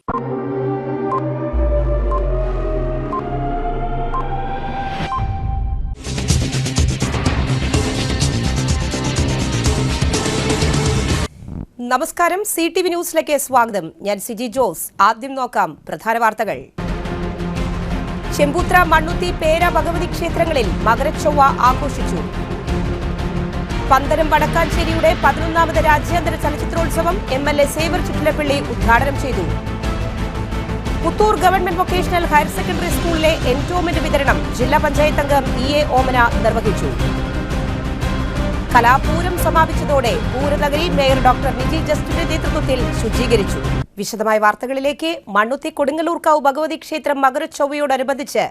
നമസ്കാരം, CTV ന്യൂസിലേക്ക് സ്വാഗതം. ഞാൻ സിജി ജോസ്. ആദ്യം നോക്കാം പ്രധാന വാർത്തകൾ. ചെമ്പൂത്ര, മണ്ണുത്തി, പേര, ഭഗവതി ക്ഷേത്രങ്ങളിൽ മകരച്ചൊവ്വ ആഘോഷിച്ചു. പന്തനം വടക്കാഞ്ചേരിയുടെ 11ാമത് രാജ്യാന്തര ചലച്ചിത്രോത്സവം MLA സേവർ ചിറ്റിലപ്പള്ളി ഉദ്ഘാടനം ചെയ്തു. Puthur government vocational higher secondary സ്കൂളിലെ എൻഡോമെന്റ് വിതരണം ജില്ലാ പഞ്ചായത്ത് അംഗം EA ഓമന നിർവഹിച്ചു. കലാപൂരം സമാപിച്ചതോടെ പൂരനഗരി മേയർ ഡോക്ടർ നിജി ജസ്റ്റിന്റെ നേതൃത്വത്തിൽ ശുചീകരിച്ചു. വിശദമായ വാർത്തകളിലേക്ക്. മണ്ണുത്തി കൊടുങ്ങല്ലൂർക്കാവ് ഭഗവതി ക്ഷേത്രം മകരച്ചൊവ്വയോടനുബന്ധിച്ച്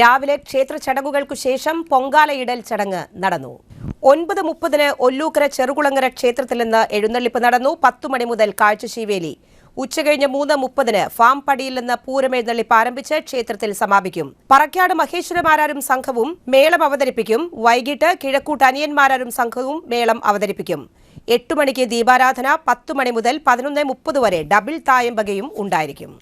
രാവിലെ ക്ഷേത്ര ചടങ്ങുകൾക്കു ശേഷം പൊങ്കാലയിടൽ ചടങ്ങ് നടന്നു. 9:30 ഒല്ലൂക്കര ചെറുകുളങ്ങര ക്ഷേത്രത്തിൽ നിന്ന് എഴുന്നള്ളിപ്പ് നടന്നു. 10 മണി മുതൽ കാഴ്ചശീവേലി. ഉച്ചകഴിഞ്ഞ് 3:30 ഫാം പടിയിൽ നിന്ന് പൂരമെഴുന്നള്ളിപ്പ് ആരംഭിച്ച് ക്ഷേത്രത്തിൽ സമാപിക്കും. പറക്കാട് മഹേശ്വരമാരാരും സംഘവും മേളം അവതരിപ്പിക്കും. വൈകിട്ട് കിഴക്കൂട്ട് അനിയന്മാരാരും സംഘവും മേളം അവതരിപ്പിക്കും. 8 മണിക്ക് ദീപാരാധന. 10 മണി മുതൽ 11:30 വരെ ഡബിൾ തായമ്പകയും ഉണ്ടായിരിക്കും.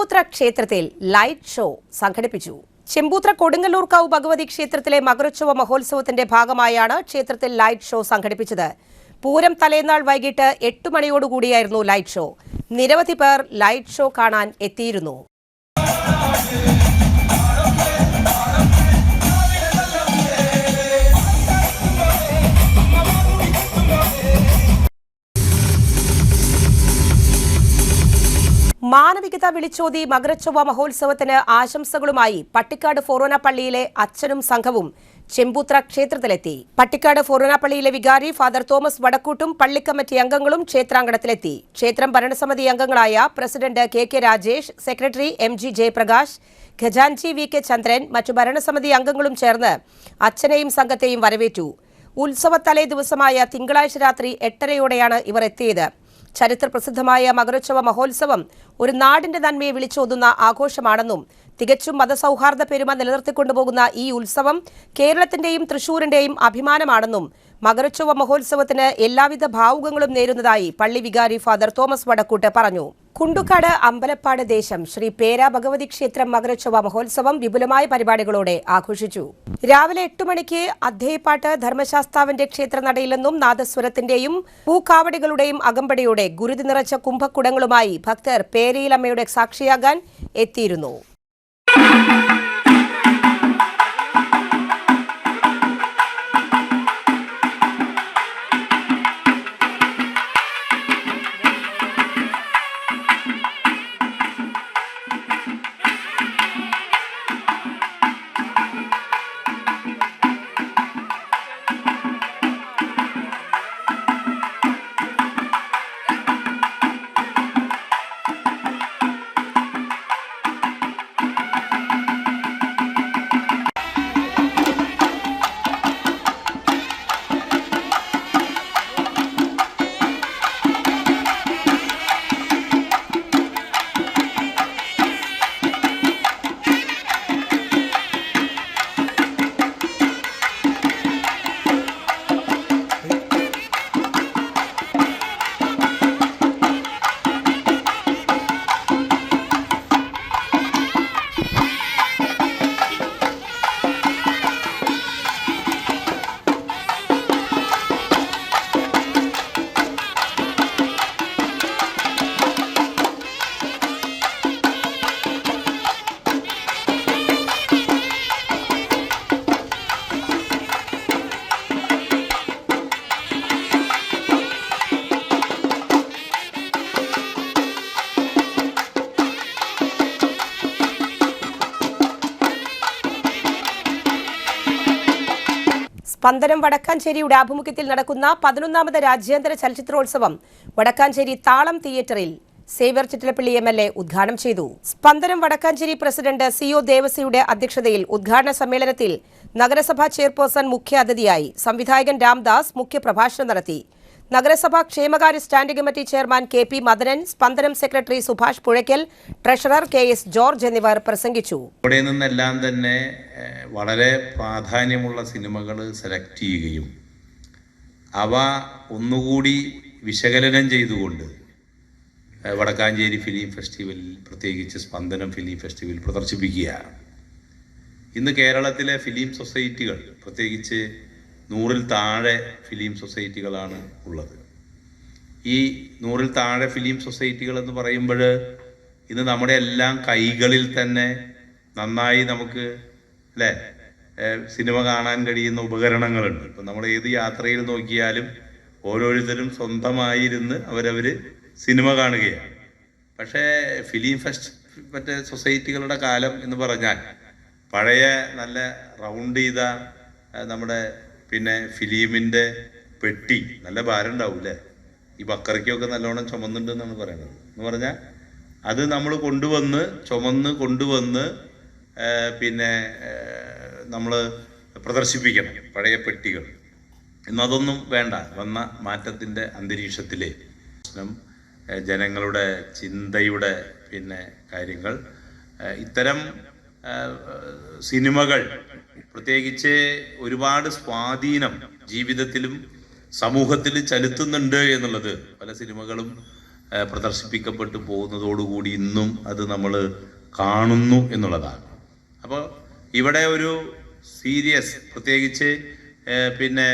ചെമ്പൂത്ര ക്ഷേത്രത്തിൽ ലൈറ്റ് ഷോ സംഘടിപ്പിച്ചു. ചെമ്പൂത്ര കൊടുങ്ങല്ലൂർക്കാവ് ഭഗവതി ക്ഷേത്രത്തിലെ മകരോത്സവ മഹോത്സവത്തിന്റെ ഭാഗമായാണ് ക്ഷേത്രത്തിൽ ലൈറ്റ് ഷോ സംഘടിപ്പിച്ചത്. പൂരം തലേന്നാൾ വൈകിട്ട് 8 മണിയോടുകൂടിയായിരുന്നു ലൈറ്റ് ഷോ. നിരവധി പേർ ലൈറ്റ് ഷോ കാണാൻ എത്തിയിരുന്നു. മാനവികത വിളിച്ചോതി മകരോത്സവ മഹോത്സവത്തിന് ആശംസകളുമായി പട്ടിക്കാട് ഫൊറോന പള്ളിയിലെ അച്ഛനും സംഘവും ചെമ്പൂത്ര ക്ഷേത്രത്തിലെത്തി. പട്ടിക്കാട് ഫൊറോന പള്ളിയിലെ വികാരി ഫാദർ തോമസ് വടക്കൂട്ടും പള്ളി കമ്മിറ്റി അംഗങ്ങളും ക്ഷേത്രാങ്കണത്തിലെത്തി. ക്ഷേത്രം ഭരണസമിതി അംഗങ്ങളായ president K Rajesh, secretary MG Jayaprakash, ഖജാൻജി VK ചന്ദ്രൻ, മറ്റു ഭരണസമിതി അംഗങ്ങളും ചേർന്ന് അച്ഛനെയും സംഘത്തെയും വരവേറ്റു. ഉത്സവത്തലേ ദിവസമായ തിങ്കളാഴ്ച രാത്രി 8:30യോടെയാണ് ഇവർ എത്തിയത്. ചരിത്രപ്രസിദ്ധമായ മകരോത്സവ മഹോത്സവം ഒരു നാടിന്റെ നന്മയെ വിളിച്ചോതുന്ന ആഘോഷമാണെന്നും തികച്ചും മതസൗഹാർദ്ദ പെരുമ നിലനിർത്തിക്കൊണ്ടുപോകുന്ന ഈ ഉത്സവം കേരളത്തിന്റെയും തൃശൂരിന്റെയും അഭിമാനമാണെന്നും മകരോത്സവ മഹോത്സവത്തിന് എല്ലാവിധ ഭാവുകങ്ങളും നേരുന്നതായി പള്ളി വികാരി ഫാദർ തോമസ് വടക്കൂട്ട് പറഞ്ഞു. കുണ്ടുക്കാട് അമ്പലപ്പാട് ദേശം ശ്രീ പേരാ ഭഗവതി ക്ഷേത്രം മകരോത്സവ മഹോത്സവം വിപുലമായ പരിപാടികളോടെ ആഘോഷിച്ചു. രാവിലെ 8 മണിക്ക് അദ്ധേയപ്പാട്ട് ധർമ്മശാസ്താവിന്റെ ക്ഷേത്രനടയിൽ നിന്നും നാദസ്വരത്തിന്റെയും പൂക്കാവടികളുടെയും അകമ്പടിയോടെ ഗുരുതി നിറച്ച കുംഭക്കുടങ്ങളുമായി ഭക്തർ പേരയിലമ്മയുടെ സാക്ഷിയാകാൻ എത്തിയിരുന്നു. സ്പന്ദനം വടക്കാഞ്ചേരിയുടെ ആഭിമുഖ്യത്തിൽ നടക്കുന്ന 11ാമത് രാജ്യാന്തര ചലച്ചിത്രോത്സവം വടക്കാഞ്ചേരി താളം തിയേറ്ററിൽ സേവ്യർ ചിറ്റലപ്പള്ളി MLA ഉദ്ഘാടനം ചെയ്തു. സ്പന്ദനം വടക്കാഞ്ചേരി പ്രസിഡന്റ് CO ദേവസിയുടെ അധ്യക്ഷതയിൽ ഉദ്ഘാടന സമ്മേളനത്തിൽ നഗരസഭാ ചെയർപേഴ്സൺ മുഖ്യ അതിഥിയായി സംവിധായകൻ രാംദാസ് മുഖ്യപ്രഭാഷണം നടത്തി. നഗരസഭാ ക്ഷേമകാര്യ standing committee chairman KP Madanan, Spandanam secretary Subhash Puzhakkal, treasurer KS George എന്നിവർ പ്രസംഗിച്ചു. ഇവിടെ നിന്നെല്ലാം തന്നെ വളരെ പ്രാധാന്യമുള്ള സിനിമകൾ സെലക്ട് ചെയ്യുകയും അവ ഒന്നുകൂടി വിശകലനം ചെയ്തുകൊണ്ട് വടക്കാഞ്ചേരി ഫിലിം ഫെസ്റ്റിവലിൽ, പ്രത്യേകിച്ച് സ്പന്ദനം ഫിലിം ഫെസ്റ്റിവൽ പ്രദർശിപ്പിക്കുകയാണ്. ഇന്ന് കേരളത്തിലെ ഫിലിം സൊസൈറ്റികൾ, പ്രത്യേകിച്ച് 100-ൽ താഴെ ഫിലിം സൊസൈറ്റികളാണ് ഉള്ളത്. ഈ 100-ൽ താഴെ ഫിലിം സൊസൈറ്റികൾ എന്ന് പറയുമ്പോൾ ഇന്ന് നമ്മുടെ എല്ലാം കൈകളിൽ തന്നെ നന്നായി നമുക്ക് സിനിമ കാണാൻ കഴിയുന്ന ഉപകരണങ്ങളുണ്ട്. ഇപ്പം നമ്മൾ ഏത് യാത്രയിൽ നോക്കിയാലും ഓരോരുത്തരും സ്വന്തമായിരുന്ന് അവരവർ സിനിമ കാണുകയാണ്. പക്ഷേ ഫിലിം മറ്റേ സൊസൈറ്റികളുടെ കാലം എന്ന് പറഞ്ഞാൽ പഴയ നല്ല റൗണ്ട് ചെയ്ത നമ്മുടെ ഫിലിമിൻ്റെ പെട്ടി നല്ല ഭാരം ഉണ്ടാവൂലേ, ഈ ബക്കറിക്കൊക്കെ നല്ലോണം ചുമന്നുണ്ട് എന്നാണ് പറയുന്നത്. എന്ന് പറഞ്ഞാൽ അത് നമ്മൾ ചുമന്ന് കൊണ്ടുവന്ന് നമ്മൾ പ്രദർശിപ്പിക്കണം പഴയ പെട്ടികൾ. ഇന്നതൊന്നും വേണ്ട. വന്ന മാറ്റത്തിൻ്റെ അന്തരീക്ഷത്തിലെ ജനങ്ങളുടെ ചിന്തയുടെ കാര്യങ്ങൾ, ഇത്തരം സിനിമകൾ പ്രത്യേകിച്ച് ഒരുപാട് സ്വാധീനം ജീവിതത്തിലും സമൂഹത്തിലും ചെലുത്തുന്നുണ്ട് എന്നുള്ളത് പല സിനിമകളും പ്രദർശിപ്പിക്കപ്പെട്ടു പോകുന്നതോടുകൂടി ഇന്നും അത് നമ്മൾ കാണുന്നു എന്നുള്ളതാണ്. അപ്പോൾ ഇവിടെ ഒരു സീരിയസ്, പ്രത്യേകിച്ച് പിന്നെ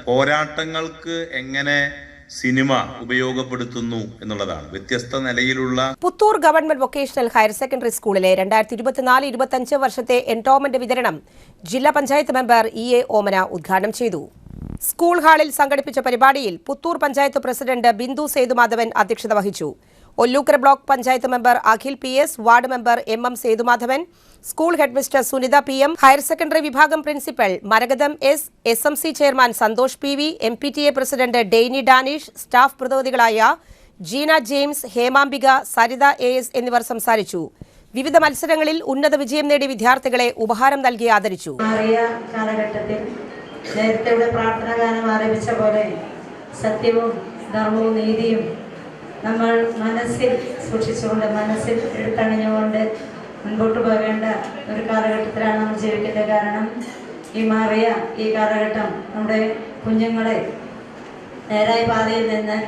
പോരാട്ടങ്ങൾക്ക് എങ്ങനെ സിനിമ ഉപയോഗപ്പെടുത്തുന്നു എന്നുള്ളതാണ്. വ്യത്യസ്ത നിലയിലുള്ള Puthur government vocational higher secondary സ്കൂളിലെ 2024-25 വർഷത്തെ എൻഡോമെന്റ് വിതരണം ജില്ലാ പഞ്ചായത്ത് മെമ്പർ EA ഓമന ഉദ്ഘാടനം ചെയ്തു. സ്കൂൾ ഹാളിൽ സംഘടിപ്പിച്ച പരിപാടിയിൽ പുത്തൂർ പഞ്ചായത്ത് പ്രസിഡന്റ് ബിന്ദു സേതുമാധവൻ അധ്യക്ഷത വഹിച്ചു. Ollukkara block panchayat member Akhil PS, ward member MM Sethumadhavan, school headmistress Sunitha PM, higher secondary വിഭാഗം principal Marakatham S, SMC chairman Santhosh PV, MPTA president Deyni Danish, staff പ്രതിനിധികളായ ജീന ജെയിംസ്, ഹേമാംബിക, സരിത AS എന്നിവർ സംസാരിച്ചു. വിവിധ മത്സരങ്ങളിൽ ഉന്നത വിജയം നേടിയ വിദ്യാർത്ഥികളെ ഉപഹാരം നൽകി ആദരിച്ചു. നേരത്തെ ഇവിടെ പ്രാർത്ഥന ഗാനം ആരംഭിച്ച പോലെ സത്യവും ധർമ്മവും നീതിയും നമ്മൾ മനസ്സിൽ സൂക്ഷിച്ചുകൊണ്ട്, മനസ്സിൽ എടുത്തണിഞ്ഞുകൊണ്ട് മുൻപോട്ട് പോകേണ്ട ഒരു കാലഘട്ടത്തിലാണ് നമ്മൾ ജീവിക്കേണ്ടത്. കാരണം ഈ മാറിയ ഈ കാലഘട്ടം നമ്മുടെ കുഞ്ഞുങ്ങളെ നേരായ പാതയിൽ നിന്ന്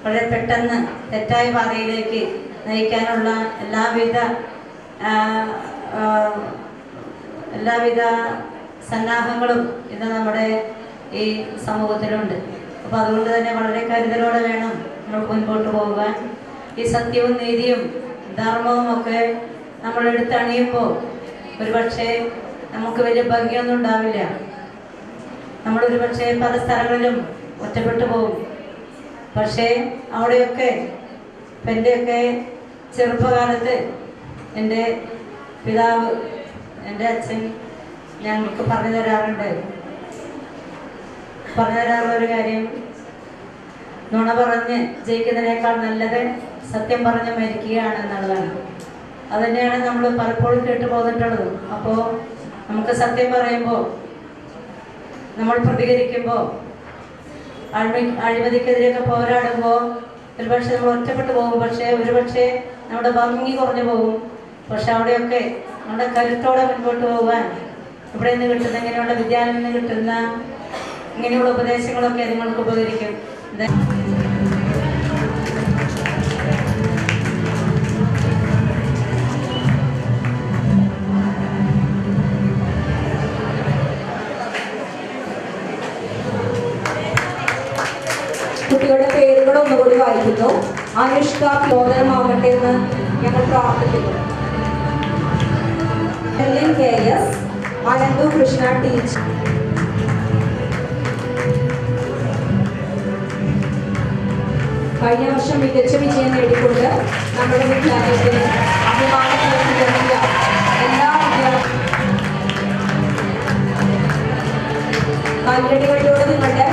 വളരെ പെട്ടെന്ന് തെറ്റായ പാതയിലേക്ക് നയിക്കാനുള്ള എല്ലാവിധ സന്നാഹങ്ങളും ഇന്ന് നമ്മുടെ ഈ സമൂഹത്തിലുണ്ട്. അപ്പോൾ അതുകൊണ്ട് തന്നെ വളരെ കരുതലോടെ വേണം നമ്മൾ മുൻപോട്ട് പോകാൻ. ഈ സത്യവും നീതിയും ധർമ്മവും ഒക്കെ നമ്മൾ എടുത്തണിയുമ്പോൾ ഒരുപക്ഷെ നമുക്ക് വലിയ ഭംഗിയൊന്നും ഉണ്ടാവില്ല. നമ്മളൊരു പക്ഷേ പല സ്ഥലങ്ങളിലും ഒറ്റപ്പെട്ടു പോകും. പക്ഷേ അവിടെയൊക്കെ എൻ്റെയൊക്കെ ചെറുപ്പകാലത്ത് എൻ്റെ പിതാവ്, എൻ്റെ അച്ഛൻ ഞങ്ങൾക്ക് പറഞ്ഞു തരാറുള്ള ഒരു കാര്യം, നുണ പറഞ്ഞ് ജയിക്കുന്നതിനേക്കാൾ നല്ലത് സത്യം പറഞ്ഞ് മരിക്കുകയാണ് എന്നുള്ളതാണ്. അതുതന്നെയാണ് നമ്മൾ പലപ്പോഴും കേട്ടു പോന്നിട്ടുള്ളത്. അപ്പോൾ നമുക്ക് സത്യം പറയുമ്പോൾ, നമ്മൾ പ്രതികരിക്കുമ്പോൾ, അഴിമതിക്കെതിരെയൊക്കെ പോരാടുമ്പോൾ ഒരുപക്ഷെ നമ്മൾ ഒറ്റപ്പെട്ടു പോകും. പക്ഷേ ഒരുപക്ഷെ നമ്മുടെ ഭംഗി കുറഞ്ഞു പോകും. പക്ഷെ അവിടെയൊക്കെ നമ്മുടെ കരുത്തോടെ മുൻപോട്ട് പോകാൻ ഇവിടെ നിന്ന് കിട്ടുന്ന, ഇങ്ങനെയുള്ള വിദ്യാലയം നിന്ന് കിട്ടുന്ന ഇങ്ങനെയുള്ള ഉപദേശങ്ങളൊക്കെ നിങ്ങൾക്ക് ഉപകരിക്കും. കുട്ടികളുടെ പേരുകൾ ഒന്നുകൂടി വായിക്കുന്നു. അനുഷ്ക പ്രചോദനമാകട്ടെ എന്ന് ഞങ്ങൾ പ്രാർത്ഥിക്കുന്നു. KS, അനന്തു കൃഷ്ണ ടീച്ചർ, കഴിഞ്ഞ വർഷം മികച്ച വിജയം നേടിക്കൊണ്ട് നമ്മുടെ വിദ്യാലയത്തിന് അഭിമാനത്തിലേക്ക് എല്ലാ കല്ലടികളിലൂടെ നിങ്ങളുടെ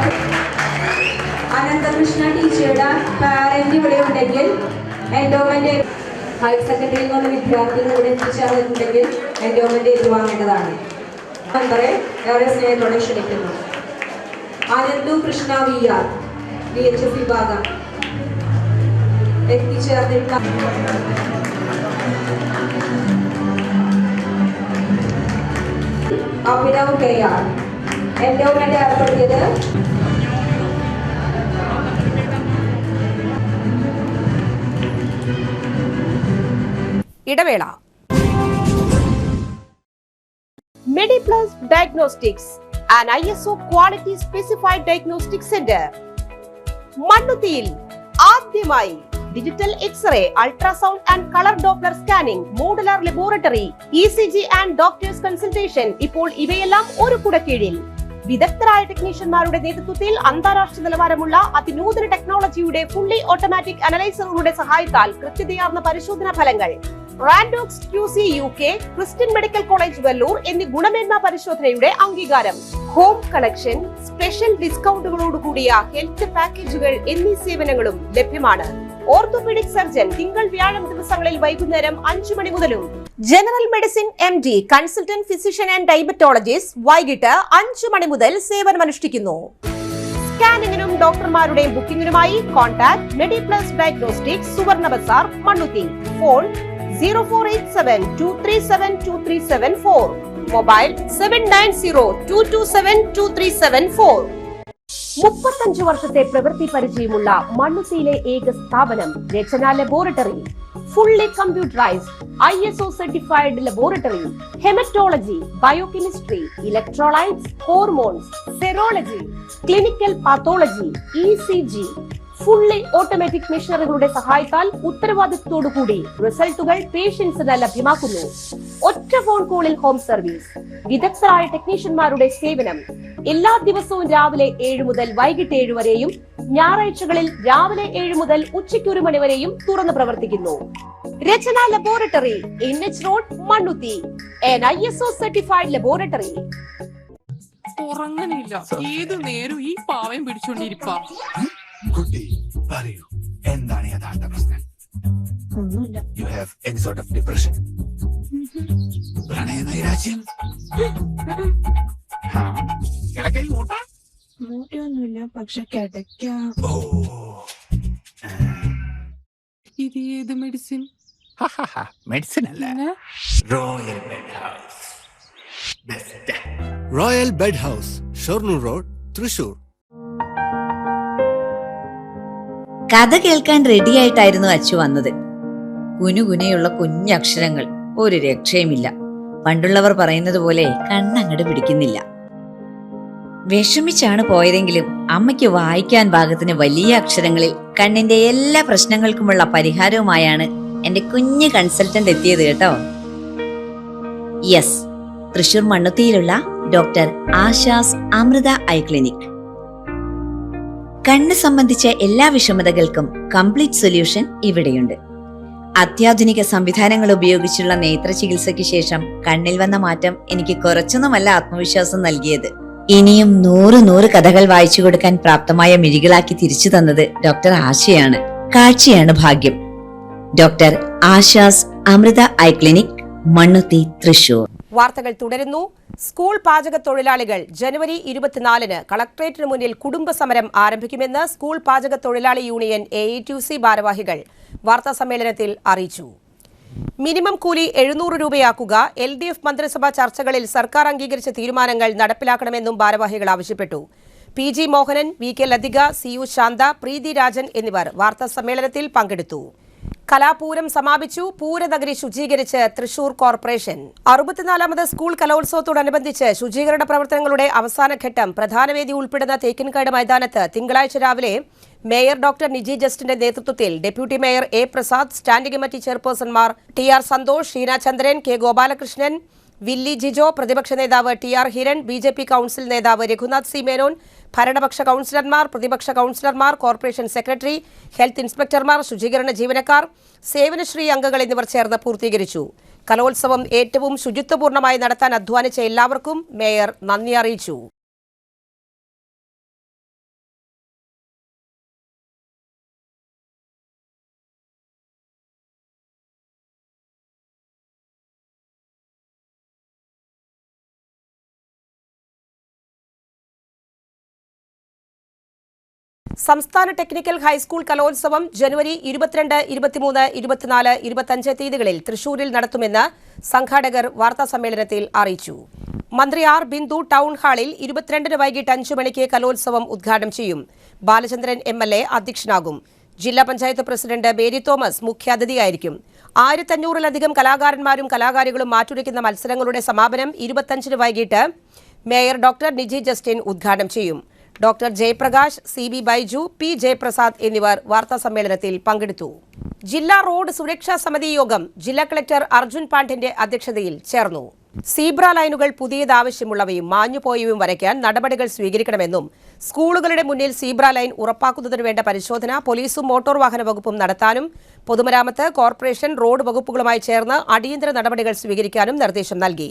അനന്തകൃഷ്ണ ടീച്ചറുടെ പാരന്റ് ഇവിടെ ഉണ്ടെങ്കിൽ എൻഡോമെന്റ് ഹയർ സെക്കൻഡറിയിൽ നിന്നുള്ള വിദ്യാർത്ഥികൾ ഇവിടെ എത്തിച്ചേർന്നിട്ടുണ്ടെങ്കിൽ എൻഡോമെന്റ് ഏറ്റുവാങ്ങേണ്ടതാണ്. മെമ്പറെ ഏറെ സ്നേഹത്തോടെ ക്ഷണിക്കുന്നു. അനന്തു കൃഷ്ണ VR, VHS വിഭാഗം എത്തിച്ചേർന്നിട്ടുള്ള അഭിനവ് KR എൻഡോമെന്റ് ഏർപ്പെടുത്തിയത് ഇടവേള. Mediplus Diagnostics, an ISO quality specified diagnostic center. മണ്ണുത്തിയിൽ ആദ്യമായി digital X-ray, ultrasound and colour doppler scanning, modular laboratory, ECG and doctors consultation. ഇപ്പോൾ ഇവയെല്ലാം ഒരു കുടക്കീഴിൽ. വിദഗ്ധരായ ടെക്നീഷ്യന്മാരുടെ നേതൃത്വത്തിൽ അന്താരാഷ്ട്ര നിലവാരമുള്ള അതിനൂതന ടെക്നോളജിയുടെ ഫുള്ളി ഓട്ടോമാറ്റിക് അനലൈസറുകളുടെ സഹായത്താൽ കൃത്യതയാർന്ന പരിശോധനാ ഫലങ്ങൾ. റാൻഡോക്സ് QC UK, Christian medical college Vellore എന്നീ ഗുണമേന്മ പരിശോധനയുടെ അംഗീകാരം. ഹോം കണക്ഷൻ, സ്പെഷ്യൽ ഡിസ്കൗണ്ടുകളോടുകൂടിയ ഹെൽത്ത് പാക്കേജുകൾ എന്നീ സേവനങ്ങളും ലഭ്യമാണ്. ഓർത്തോപീഡിക് സർജൻ തിങ്കൾ വ്യാഴം ദിവസങ്ങളിൽ വൈകുന്നേരം 5 മണി മുതലും, general medicine MD, consultant physician and diabetologist വൈകിട്ട് 5 മണി മുതൽ സേവനമനുഷ്ഠിക്കുന്നു. സ്കാനിങ്ങിനും ഡോക്ടർമാരുടെ ബുക്കിംഗിനുമായി കോൺടാക്ട് മെഡിപ്ലസ് ഡയഗ്നോസ്റ്റിക്സ്, സുവർണ ബസാർ, മണ്ണുത്തി. Phone 0487237237 4, mobile 7902272374. 35 വർഷത്തെ പ്രവൃത്തി പരിചയമുള്ള മണ്ണുത്തിയിലെ ഏക സ്ഥാപനം Rachana laboratory. Fully computerised ISO certified laboratory. Haematology, biochemistry, electrolytes, hormones, serology, clinical pathology, ECG, fully automatic മെഷീനറികളുടെ സഹായത്താൽ ഉത്തരവാദിത്വത്തോടുകൂടി റിസൾട്ടുകൾ പേഷ്യൻസിന് ലഭ്യമാക്കുന്നു. ഒറ്റ ഫോൺ കോളിൽ ഹോം സർവീസ്. വിദഗ്ധരായ ടെക്നീഷ്യന്മാരുടെ സേവനം. എല്ലാ ദിവസവും രാവിലെ 7 മുതൽ വൈകിട്ട് 7 വരെയും ഞായറാഴ്ചകളിൽ രാവിലെ 7 മുതൽ ഉച്ചയ്ക്ക് 1 മണി വരെയും തുറന്നു പ്രവർത്തിക്കുന്നു. Rachana laboratory, NH road, Mannuthy. ISO certified laboratory. ഉറങ്ങണില്ല, ഏതു നേരം ഈ പാവം പിടിച്ചോണ്ടിരിപ്പാ. കുട്ടി പറയൂ, എന്താണ് യഥാർത്ഥ പ്രശ്നം? ഒന്നുമില്ല. You have any sort of depression, പ്രണയ നൈരാശ്യം? മൂട്ടയൊന്നുമില്ല, പക്ഷെ കിടക്കാം. ഓ, ഇത് ഏത് മെഡിസിൻ? മെഡിസിൻ അല്ല, പിന്നെ royal bed house. Best. Royal bed house, Shoranur road, Thrissur. കഥ കേൾക്കാൻ റെഡിയായിട്ടായിരുന്നു അച്ചു വന്നത്. കുനുകുനയുള്ള കുഞ്ഞക്ഷരങ്ങൾ, ഒരു രക്ഷയുമില്ല. പണ്ടുള്ളവർ പറയുന്നത് പോലെ കണ്ണങ്ങട് പിടിക്കുന്നില്ല. വിഷമിച്ചാണ് പോയതെങ്കിലും അമ്മയ്ക്ക് വായിക്കാൻ പാകത്തിന് വലിയ അക്ഷരങ്ങളിൽ കണ്ണിന്റെ എല്ലാ പ്രശ്നങ്ങൾക്കുമുള്ള പരിഹാരവുമായാണ് എന്റെ കുഞ്ഞ് കൺസൾട്ടന്റ് എത്തിയത് കേട്ടോ. യെസ്, തൃശൂർ മണ്ണുത്തിയിലുള്ള doctor Asha's Amrita eye clinic. കണ്ണ് സംബന്ധിച്ച എല്ലാ വിഷമതകൾക്കും കംപ്ലീറ്റ് സൊല്യൂഷൻ ഇവിടെയുണ്ട്. അത്യാധുനിക സംവിധാനങ്ങൾ ഉപയോഗിച്ചുള്ള നേത്ര ചികിത്സയ്ക്ക് ശേഷം കണ്ണിൽ വന്ന മാറ്റം എനിക്ക് കുറച്ചൊന്നുമല്ല ആത്മവിശ്വാസം നൽകിയത്. ഇനിയും 100 കഥകൾ വായിച്ചു കൊടുക്കാൻ പ്രാപ്തമായ മിഴികളാക്കി തിരിച്ചു തന്നത് ഡോക്ടർ ആശയാണ്. കാഴ്ചയാണ് ഭാഗ്യം. Doctor Asha's Amrita eye clinic, Mannuthy, Thrissur. വാർത്തകൾ തുടരുന്നു. സ്കൂൾ പാചക തൊഴിലാളികൾ ജനുവരി 24-ന് കളക്ടറേറ്റിന് മുന്നിൽ കുടുംബസമരം ആരംഭിക്കുമെന്ന് സ്കൂൾ പാചക തൊഴിലാളി യൂണിയൻ AITUC ഭാരവാഹികൾ വാർത്താസമ്മേളനത്തിൽ അറിയിച്ചു. മിനിമം കൂലി 700 രൂപയാക്കുക, LDF മന്ത്രിസഭാ ചർച്ചകളിൽ സർക്കാർ അംഗീകരിച്ച തീരുമാനങ്ങൾ നടപ്പിലാക്കണമെന്നും ഭാരവാഹികൾ ആവശ്യപ്പെട്ടു. PG Mohanan, VK Lathika, CU Shantha, പ്രീതി രാജൻ എന്നിവർ വാർത്താസമ്മേളനത്തിൽ പങ്കെടുത്തു. കലാപൂരം സമാപിച്ചു. പൂരനഗരി ശുചീകരിച്ച് തൃശൂർ കോർപ്പറേഷൻ. 64ാമത് സ്കൂൾ കലോത്സവത്തോടനുബന്ധിച്ച് ശുചീകരണ പ്രവർത്തനങ്ങളുടെ അവസാനഘട്ടം പ്രധാനവേദി ഉൾപ്പെടുന്ന തേക്കിൻകാട് മൈതാനത്ത് തിങ്കളാഴ്ച രാവിലെ മേയർ ഡോക്ടർ നിജി ജസ്റ്റിന്റെ നേതൃത്വത്തിൽ deputy mayor A Prasad, standing committee ചെയർപേഴ്സൺമാർ TR സന്തോഷ്, ഷീന ചന്ദ്രൻ, K ഗോപാലകൃഷ്ണൻ, വില്ലി ജിജോ, പ്രതിപക്ഷ നേതാവ് TR ഹിരൺ, BJP കൌൺസിൽ നേതാവ് രഘുനാഥ് C മേനോൻ, ഭരണപക്ഷ കൌൺസിലർമാർ, പ്രതിപക്ഷ കൌൺസിലർമാർ, കോർപ്പറേഷൻ സെക്രട്ടറി, ഹെൽത്ത് ഇൻസ്പെക്ടർമാർ, ശുചീകരണ ജീവനക്കാർ, സേവനശ്രീ അംഗങ്ങൾ എന്നിവർ ചേർന്ന് പൂർത്തീകരിച്ചു. കലോത്സവം ഏറ്റവും ശുചിത്വപൂർണ്ണമായി നടത്താൻ അധ്വാനിച്ച എല്ലാവർക്കും മേയർ നന്ദി അറിയിച്ചു. സംസ്ഥാന ടെക്നിക്കൽ ഹൈസ്കൂൾ കലോത്സവം ജനുവരി 22, 23, 24, 25 തീയതികളിൽ തൃശൂരിൽ നടത്തുമെന്ന് സംഘാടകർ വാർത്താസമ്മേളനത്തിൽ അറിയിച്ചു. മന്ത്രി R ബിന്ദു ടൗൺ ഹാളിൽ 22-ന് വൈകിട്ട് 5 മണിക്ക് കലോത്സവം ഉദ്ഘാടനം ചെയ്യും. ബാലചന്ദ്രൻ MLA അധ്യക്ഷനാകും. ജില്ലാ പഞ്ചായത്ത് പ്രസിഡന്റ് മേരി തോമസ് മുഖ്യാതിഥിയായിരിക്കും. 1500-ലധികം കലാകാരന്മാരും കലാകാരികളും മാറ്റുരയ്ക്കുന്ന മത്സരങ്ങളുടെ സമാപനം 25-ന് വൈകിട്ട് മേയർ ഡോക്ടർ നിജി ജസ്റ്റിൻ ഉദ്ഘാടനം ചെയ്യും. Doctor Jayaprakash, CB Baiju, P Jayaprasad എന്നിവർ വാർത്താസമ്മേളനത്തിൽ പങ്കെടുത്തു. ജില്ലാ റോഡ് സുരക്ഷാ സമിതി യോഗം ജില്ലാ കളക്ടർ അർജുൻ പാണ്ഡ്യന്റെ അധ്യക്ഷതയിൽ ചേർന്നു. സീബ്ര ലൈനുകൾ പുതിയതാവശ്യമുള്ളവയും മാഞ്ഞുപോയവയും വരയ്ക്കാൻ നടപടികൾ സ്വീകരിക്കണമെന്നും സ്കൂളുകളുടെ മുന്നിൽ സീബ്ര ലൈൻ ഉറപ്പാക്കുന്നതിനു വേണ്ട പരിശോധന പോലീസും മോട്ടോർ വാഹന വകുപ്പും നടത്താനും പൊതുമരാമത്ത്, കോർപ്പറേഷൻ, റോഡ് വകുപ്പുകളുമായി ചേർന്ന് അടിയന്തര നടപടികൾ സ്വീകരിക്കാനും നിർദ്ദേശം നൽകി.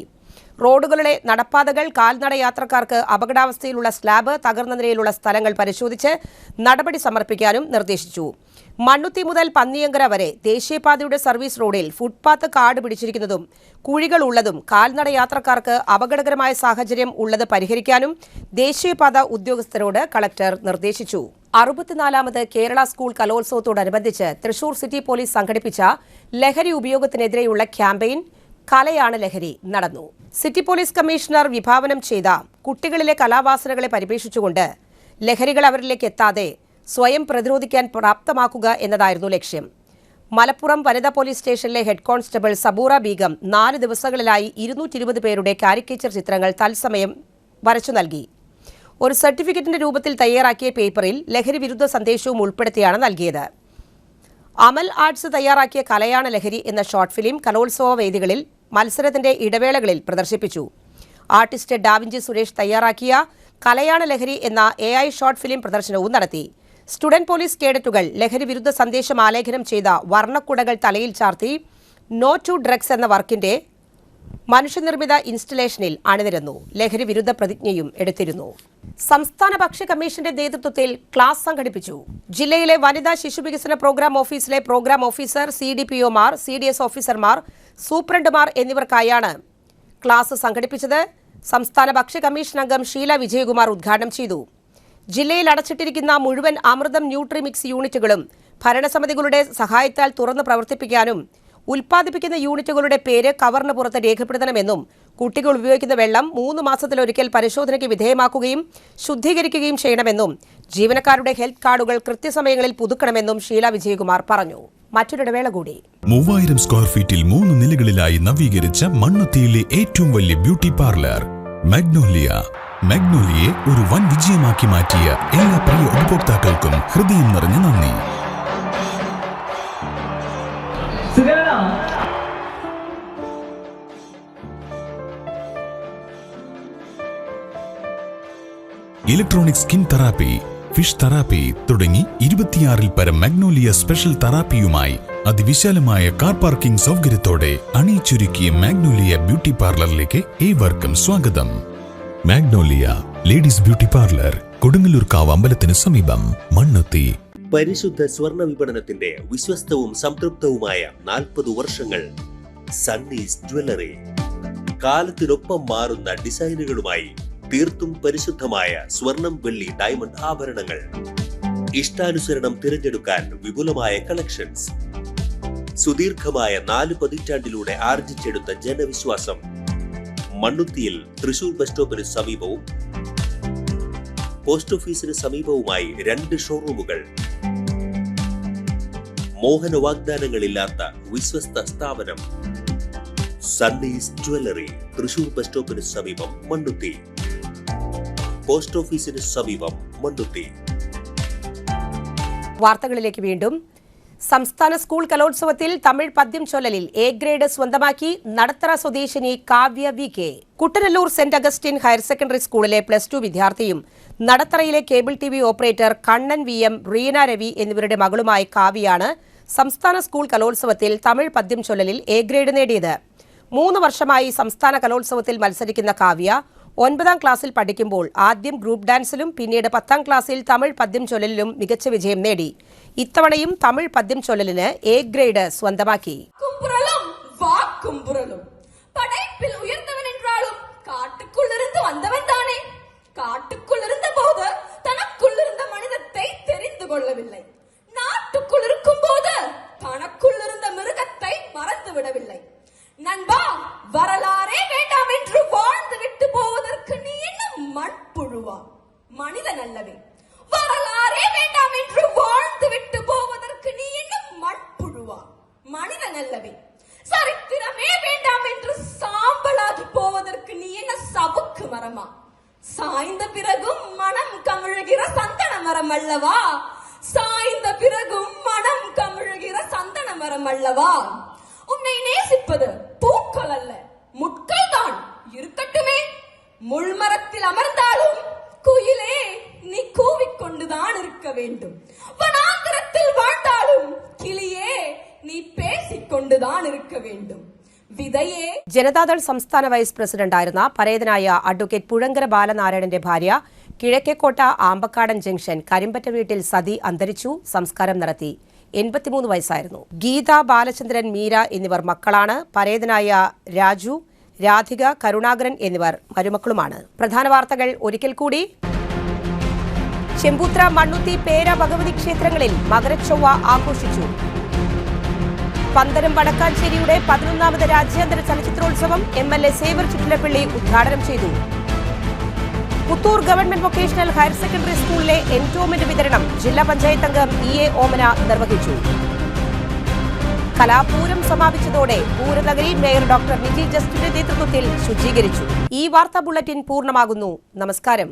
റോഡുകളിലെ നടപ്പാതകൾ, കാൽനട യാത്രക്കാർക്ക് അപകടാവസ്ഥയിലുള്ള സ്ലാബ്, തകർന്ന നിലയിലുള്ള സ്ഥലങ്ങൾ പരിശോധിച്ച് നടപടി സമർപ്പിക്കാനും നിർദ്ദേശിച്ചു. മണ്ണുത്തി മുതൽ പന്നിയങ്കര വരെ ദേശീയപാതയുടെ സർവീസ് റോഡിൽ ഫുട്പാത്ത് കാട് പിടിച്ചിരിക്കുന്നതും കുഴികൾ ഉള്ളതും കാൽനട യാത്രക്കാർക്ക് അപകടകരമായ സാഹചര്യം ഉള്ളത് പരിഹരിക്കാനും ദേശീയപാത ഉദ്യോഗസ്ഥരോട് കളക്ടർ നിർദ്ദേശിച്ചു. 64ാമത് കേരള സ്കൂൾ കലോത്സവത്തോടനുബന്ധിച്ച് തൃശൂർ സിറ്റി പോലീസ് സംഘടിപ്പിച്ച ലഹരി ഉപയോഗത്തിനെതിരെയുള്ള ക്യാമ്പയിൻ കലയാണ് ലഹരി നടന്നു. സിറ്റി പോലീസ് കമ്മീഷണർ വിഭാവനം ചെയ്ത കുട്ടികളിലെ കലാവാസനകളെ പരിപേക്ഷിച്ചുകൊണ്ട് ലഹരികൾ അവരിലേക്ക് എത്താതെ സ്വയം പ്രതിരോധിക്കാൻ പ്രാപ്തമാക്കുക എന്നതായിരുന്നു ലക്ഷ്യം. മലപ്പുറം വനിതാ പോലീസ് സ്റ്റേഷനിലെ ഹെഡ് കോൺസ്റ്റബിൾ സബൂറ ബീഗം 4 ദിവസങ്ങളിലായി 220 പേരുടെ കാരിക്കേച്ചർ ചിത്രങ്ങൾ തത്സമയം വരച്ചു നൽകി. ഒരു സർട്ടിഫിക്കറ്റിന്റെ രൂപത്തിൽ തയ്യാറാക്കിയ പേപ്പറിൽ ലഹരി വിരുദ്ധ സന്ദേശവും ഉൾപ്പെടുത്തിയാണ് നൽകിയത്. അമൽ ആർട്സ് തയ്യാറാക്കിയ കലയാണ് ലഹരി എന്ന ഷോർട്ട് ഫിലിം കലോത്സവ വേദികളിൽ മത്സരത്തിന്റെ ഇടവേളകളിൽ പ്രദർശിപ്പിച്ചു. ആർട്ടിസ്റ്റ് ഡാവിഞ്ചി സുരേഷ് തയ്യാറാക്കിയ കലയാണ് ലഹരി എന്ന AI ഷോർട്ട് ഫിലിം പ്രദർശനവും നടത്തി. സ്റ്റുഡന്റ് പോലീസ് കേഡറ്റുകൾ ലഹരി വിരുദ്ധ സന്ദേശം ആലേഖനം ചെയ്ത വർണ്ണക്കുടകൾ തലയിൽ ചാർത്തി നോ ടു ഡ്രഗ്സ് എന്ന വർക്കിന്റെ മനുഷ്യനിർമ്മിത ഇൻസ്റ്റലേഷനിൽ അണിനിരന്നു. ലഹരി വിരുദ്ധ പ്രതിജ്ഞയും എടുത്തിരുന്നു. സംസ്ഥാന ഭക്ഷ്യ കമ്മീഷന്റെ നേതൃത്വത്തിൽ ക്ലാസ് സംഘടിപ്പിച്ചു. ജില്ലയിലെ വനിതാ ശിശുവികസന പ്രോഗ്രാം ഓഫീസിലെ പ്രോഗ്രാം ഓഫീസർ, CDPOമാർ, CDS ഓഫീസർമാർ, സൂപ്രണ്ടുമാർ എന്നിവർക്കായാണ് ക്ലാസ് സംഘടിപ്പിച്ചത്. സംസ്ഥാന ഭക്ഷ്യ കമ്മീഷൻ അംഗം ഷീല വിജയകുമാർ ഉദ്ഘാടനം ചെയ്തു. ജില്ലയിൽ അടച്ചിട്ടിരിക്കുന്ന മുഴുവൻ അമൃതം ന്യൂട്രിമിക്സ് യൂണിറ്റുകളും ഭരണസമിതികളുടെ സഹായത്താൽ തുറന്ന് പ്രവർത്തിപ്പിക്കാനും ഉൽപ്പാദിപ്പിക്കുന്ന യൂണിറ്റുകളുടെ പേര് കവറിന് പുറത്ത് രേഖപ്പെടുത്തണമെന്നും കുട്ടികൾ ഉപയോഗിക്കുന്ന വെള്ളം 3 മാസത്തിലൊരിക്കൽ പരിശോധനയ്ക്ക് വിധേയമാക്കുകയും ശുദ്ധീകരിക്കുകയും ചെയ്യണമെന്നും ജീവനക്കാരുടെ ഹെൽത്ത് കാർഡുകൾ കൃത്യസമയങ്ങളിൽ പുതുക്കണമെന്നും ഷീല വിജയകുമാർ പറഞ്ഞു. മറ്റൊരിടവേള കൂടി. 3000 സ്ക്വയർ ഫീറ്റിൽ 3 നിലകളിലായി നവീകരിച്ച മണ്ണുത്തിയിലെ ഏറ്റവും വലിയ ബ്യൂട്ടി പാർലർ മാഗ്നോലിയ. മാഗ്നോലിയെ ഒരു വൻ വിജയമാക്കി മാറ്റിയ എല്ലാ പ്രിയ ഉപഭോക്താക്കൾക്കും ഹൃദയം നിറഞ്ഞ നന്ദി. Electronic skin therapy, fish therapy തുടങ്ങി 26-ൽ പരം മാഗ്നോലിയ സ്പെഷ്യൽ തെറാപ്പിയുമായി അതിവിശാലമായ കാർ പാർക്കിംഗ് സൗകര്യത്തോടെ അണിയിച്ചൊരുക്കിയ മാഗ്നോലിയ ബ്യൂട്ടി പാർലറിലേക്ക് ഏവർക്കും സ്വാഗതം. മാഗ്നോലിയ ലേഡീസ് ബ്യൂട്ടി പാർലർ, കൊടുങ്ങല്ലൂർക്കാവ് അമ്പലത്തിന് സമീപം, മണ്ണുത്തി. പരിശുദ്ധ സ്വർണ്ണ വിപണനത്തിന്റെ വിശ്വസ്തവും സംതൃപ്തവുമായ 40 വർഷങ്ങൾ. സണ്ണീസ് ജ്വല്ലറി. കാലത്തിനൊപ്പം മാറുന്ന ഡിസൈനുകളുമായി തീർത്തും പരിശുദ്ധമായ സ്വർണം, വെള്ളി, ഡയമണ്ട് ആഭരണങ്ങൾ. ഇഷ്ടാനുസരണം തിരഞ്ഞെടുക്കാൻ വിപുലമായ കളക്ഷൻസ്. സുദീർഘമായ 4 പതിറ്റാണ്ടിലൂടെ ആർജിച്ചെടുത്ത ജനവിശ്വാസം. മണ്ണുത്തിയിൽ തൃശൂർ ബസ് സ്റ്റോപ്പിന് സമീപവും പോസ്റ്റ് ഓഫീസിന് സമീപവുമായി 2 ഷോറൂമുകൾ. മോഹന വാഗ്ദാനങ്ങളില്ലാത്ത വിശ്വസ്ത സ്ഥാപനം. സണ്ണീസ് ജ്വല്ലറി, തൃശൂർ ബസ് സ്റ്റോപ്പിന് സമീപം, മണ്ണുത്തി. പോസ്റ്റ് ഓഫീസിന് സമീപം, മണ്ണുത്തി. വാർത്തകളിലേക്ക് വീണ്ടും. സംസ്ഥാന സ്കൂൾ കലോത്സവത്തിൽ തമിഴ് പദ്യം ചൊല്ലലിൽ A ഗ്രേഡ് സ്വന്തമാക്കി നടത്തറ സ്വദേശിനി Kavya VK. Kuttanellur saint Augustine higher secondary സ്കൂളിലെ +2 വിദ്യാർത്ഥിയും നടത്തറയിലെ cable TV operator Kannan VM, Reena Ravi എന്നിവരുടെ മകളുമായ കാവ്യയാണ് സംസ്ഥാന സ്കൂൾ കലോത്സവത്തിൽ തമിഴ് പദ്യം ചൊല്ലലിൽ A ഗ്രേഡ് നേടിയത്. 3 വർഷമായി സംസ്ഥാന കലോത്സവത്തിൽ മത്സരിക്കുന്ന കാവ്യ 9ാം ക്ലാസ്സിൽ പഠിക്കുമ്പോൾ ആദ്യം ഗ്രൂപ്പ് ഡാൻസിലും പിന്നീട് 10ാം ക്ലാസ്സിൽ തമിഴ് പദ്യം ചൊല്ലലിലും മികച്ച വിജയം നേടി. ഇത്തവണയും തമിഴ് പദ്യം ചൊല്ലലിന് A ഗ്രേഡ് സ്വന്തമാക്കി. நண்பா, வரலாறே வேண்டாம் என்று வாழ்ந்து விட்டு போவதற்கு நீ என்ன மண்புழுவா? மனிதன் அல்லவே. வரலாறே வேண்டாம் என்று வாழ்ந்து விட்டு போவதற்கு நீ என்ன மண்புழுவா? மனிதன் அல்லவே. சரித்திரமே வேண்டாம் என்று சாம்பலாகி போவதற்கு நீ என்ன சவுக்கு மரமா? சாய்ந்த பிறகும் மனம் கமிழுகிற சந்தன மரம் அல்லவா? சாய்ந்த பிறகும் மனம் கமிழுகிற சந்தன மரம் அல்லவா? உன்னை நேசிப்பது பூக்கள் அல்ல, முட்கள் தான். இருக்கட்டுமே, முள்மரத்தில் அமர்ந்தாலும் குயிலே நீ கூவிக்கொண்டுதான் இருக்க வேண்டும். வனாந்தரத்தில் வாழ்ந்தாலும் கிளியே നീ പേശിക്കൊണ്ടുதான் இருக்க வேண்டும். വിതയേ. ജനതാദൾ സംസ്ഥാന വൈസ് പ്രസിഡന്റായിരുന്ന പരേതനായ അഡ്വക്കേറ്റ് പുഴങ്കര ബാലനാരായണന്റെ ഭാര്യ കിഴക്കേക്കോട്ട ആമ്പക്കാടൻ ജംഗ്ഷൻ കരിമ്പറ്റ വീട്ടിൽ സതി അന്തരിച്ചു. സംസ്കാരം നടത്തി. 83 വയസ്സായിരുന്നു. ഗീത, ബാലചന്ദ്രൻ, മീര എന്നിവർ മക്കളാണ്. പരേതനായ രാജു, രാധിക, കരുണാകരൻ എന്നിവർ മരുമക്കളുമാണ്. പ്രധാന വാർത്തകൾ ഒരിക്കൽ കൂടി. ചെമ്പൂത്ര, മണ്ണുത്തി, പേര, ഭഗവതി ക്ഷേത്രങ്ങളിൽ മകരച്ചൊവ്വ ആഘോഷിച്ചു. പന്തനം വടക്കാഞ്ചേരിയുടെ 11ാമത് രാജ്യാന്തര ചലച്ചിത്രോത്സവം MLA സേവർ ചുറ്റിലപ്പള്ളി ഉദ്ഘാടനം ചെയ്തു. Puthur government vocational higher secondary സ്കൂളിലെ എൻഡോമെന്റ് വിതരണം ജില്ലാ പഞ്ചായത്ത് അംഗം EA ഓമന നിർവഹിച്ചു. കലാപൂരം സമാപിച്ചതോടെ പൂരനഗരി മേയർ ഡോക്ടർ നിജി ജസ്റ്റിന്റെ നേതൃത്വത്തിൽ ശുചീകരിച്ചു. ഈ വാർത്താ ബുള്ളറ്റിൻ പൂർണ്ണമാകുന്നു. നമസ്കാരം.